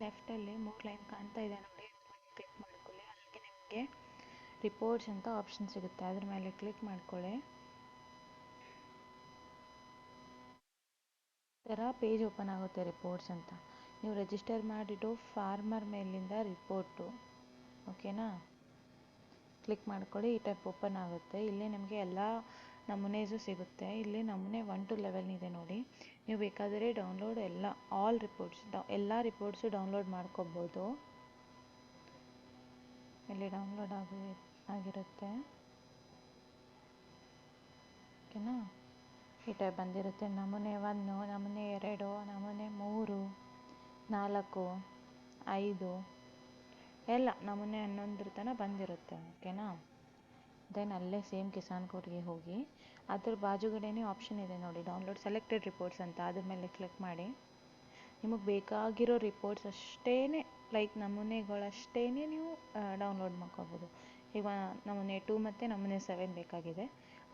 ಲೆಫ್ಟಲ್ಲಿ 3 line ಕಾಣ್ತಾ ಇದೆ ನೋಡಿ, ಕ್ಲಿಕ್ ಮಾಡ್ಕೊಳ್ಳಿ. ಅಲ್ಲಿಗೆ ನಿಮಗೆ ರಿಪೋರ್ಟ್ಸ್ ಅಂತ ಆಪ್ಷನ್ ಸಿಗುತ್ತೆ, ಅದ್ರ ಮೇಲೆ ಕ್ಲಿಕ್ ಮಾಡ್ಕೊಳ್ಳಿ. ಥರ ಪೇಜ್ ಓಪನ್ ಆಗುತ್ತೆ ರಿಪೋರ್ಟ್ಸ್ ಅಂತ. ನೀವು ರಿಜಿಸ್ಟರ್ ಮಾಡಿಟ್ಟು ಫಾರ್ಮರ್ ಮೇಲಿಂದ ರಿಪೋರ್ಟು, ಓಕೆನಾ, ಕ್ಲಿಕ್ ಮಾಡ್ಕೊಳ್ಳಿ. ಈ ಟೈಪ್ ಓಪನ್ ಆಗುತ್ತೆ. ಇಲ್ಲಿ ನಿಮಗೆ ಎಲ್ಲ ನಮೂನೇಸು ಸಿಗುತ್ತೆ. ಇಲ್ಲಿ ನಮೂನೆ 1 to 11 ಇದೆ ನೋಡಿ. ನೀವು ಬೇಕಾದರೆ ಡೌನ್ಲೋಡ್ ಆಲ್ ರಿಪೋರ್ಟ್ಸ್ ಎಲ್ಲ ರಿಪೋರ್ಟ್ಸು ಡೌನ್ಲೋಡ್ ಮಾಡ್ಕೋಬೋದು. ಇಲ್ಲಿ ಡೌನ್ಲೋಡ್ ಆಗಿರುತ್ತೆ, ಓಕೆನಾ. ಈ ಟೈಪ್ ಬಂದಿರುತ್ತೆ. ನಮೂನೆ 1, ನಮೂನೆ 2, ನಮೂನೆ 3, 4, 5 ಎಲ್ಲ ನಮೂನೆ 11 ತನಕ ಬಂದಿರುತ್ತೆ, ಓಕೆನಾ. ದೆನ್ ಅಲ್ಲೇ ಸೇಮ್ ಕಿಸಾನ್ ಕೋಡ್ಗೆ ಹೋಗಿ ಅದ್ರ ಬಾಜುಗಡೆನೇ ಆಪ್ಷನ್ ಇದೆ ನೋಡಿ, ಡೌನ್ಲೋಡ್ ಸೆಲೆಕ್ಟೆಡ್ ರಿಪೋರ್ಟ್ಸ್ ಅಂತ. ಅದ್ರ ಮೇಲೆ ಕ್ಲಿಕ್ ಮಾಡಿ. ನಿಮಗೆ ಬೇಕಾಗಿರೋ ರಿಪೋರ್ಟ್ಸ್ ಅಷ್ಟೇ, ಲೈಕ್ ನಮೂನೆಗಳಷ್ಟೇ ನೀವು ಡೌನ್ಲೋಡ್ ಮಾಡ್ಕೋಬೋದು. ಈಗ ನಮೂನೆ 2 ಮತ್ತು ನಮೂನೆ 7 ಬೇಕಾಗಿದೆ.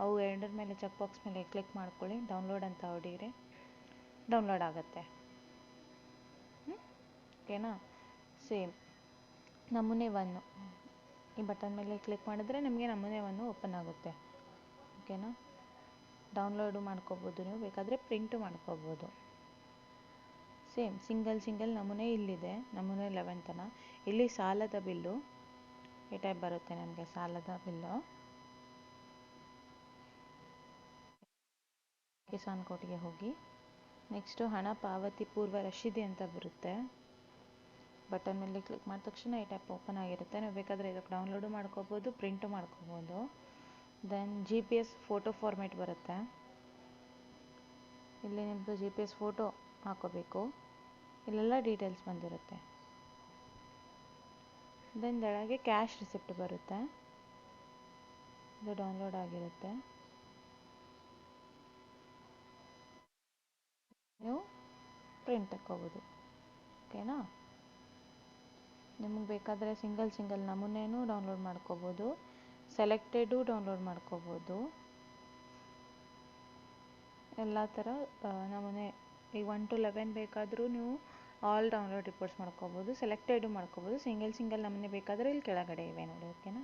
ಅವು ಎರಡರ ಮೇಲೆ ಚೆಕ್ ಬಾಕ್ಸ್ ಮೇಲೆ ಕ್ಲಿಕ್ ಮಾಡ್ಕೊಳ್ಳಿ, ಡೌನ್ಲೋಡ್ ಅಂತ ಹೊಡೀರಿ, ಡೌನ್ಲೋಡ್ ಆಗುತ್ತೆ, ಓಕೆನಾ. ಸೇಮ್ ನಮೂನೆ 1 ಈ ಬಟನ್ ಮೇಲೆ ಕ್ಲಿಕ್ ಮಾಡಿದ್ರೆ ನಿಮಗೆ ನಮೂನೆ 1 ಓಪನ್ ಆಗುತ್ತೆ, ಓಕೆನಾ. ಡೌನ್ಲೋಡು ಮಾಡ್ಕೋಬೋದು, ನೀವು ಬೇಕಾದರೆ ಪ್ರಿಂಟು ಮಾಡ್ಕೋಬೋದು. ಸೇಮ್ ಸಿಂಗಲ್ ನಮೂನೆ ಇಲ್ಲಿದೆ, ನಮೂನೆ 11 ತನಕ. ಇಲ್ಲಿ ಸಾಲದ ಬಿಲ್ಲು ಈ ಟೈಪ್ ಬರುತ್ತೆ ನಮಗೆ, ಸಾಲದ ಬಿಲ್ಲು. ಕಿಸಾನ್ ಕೋಟ್ಗೆ ಹೋಗಿ ನೆಕ್ಸ್ಟು ಹಣ ಪಾವತಿ ಪೂರ್ವ ರಶೀದಿ ಅಂತ ಬರುತ್ತೆ. ಬಟನ್ ಮೇಲೆ ಕ್ಲಿಕ್ ಮಾಡಿದ ತಕ್ಷಣ ಈ ಟೈಪ್ ಓಪನ್ ಆಗಿರುತ್ತೆ. ನೀವು ಬೇಕಾದರೆ ಇದಕ್ಕೆ ಡೌನ್ಲೋಡು ಮಾಡ್ಕೋಬೋದು, ಪ್ರಿಂಟು ಮಾಡ್ಕೋಬೋದು. ದೆನ್ GPS ಫೋಟೋ ಫಾರ್ಮೇಟ್ ಬರುತ್ತೆ. ಇಲ್ಲಿ ನಿಮ್ಮದು GPS ಫೋಟೋ ಹಾಕೋಬೇಕು. ಇಲ್ಲೆಲ್ಲ ಡೀಟೇಲ್ಸ್ ಬಂದಿರುತ್ತೆ. ದೆನ್ ಕೆಳಗೆ ಕ್ಯಾಶ್ ರಿಸಿಪ್ಟ್ ಬರುತ್ತೆ, ಇದು ಡೌನ್ಲೋಡ್ ಆಗಿರುತ್ತೆ. ನೀವು ಪ್ರಿಂಟ್ ತಗೋಬೋದು, ಓಕೆನಾ. ನಿಮಗೆ ಬೇಕಾದರೆ ಸಿಂಗಲ್ ನಮೂನೆನೂ ಡೌನ್ಲೋಡ್ ಮಾಡ್ಕೋಬೋದು, ಸೆಲೆಕ್ಟೆಡು ಡೌನ್ಲೋಡ್ ಮಾಡ್ಕೋಬೋದು. ಎಲ್ಲ ಥರ ನಮೂನೆ ಈಗ 1 to 11 ಬೇಕಾದರೂ ನೀವು ಆಲ್ ಡೌನ್ಲೋಡ್ ರಿಪೋರ್ಟ್ಸ್ ಮಾಡ್ಕೋಬೋದು, ಸೆಲೆಕ್ಟೆಡು ಮಾಡ್ಕೋಬೋದು. ಸಿಂಗಲ್ ನಮೂನೆ ಬೇಕಾದರೆ ಇಲ್ಲಿ ಕೆಳಗಡೆ ಇವೆ ನೋಡಿ, ಓಕೆನಾ.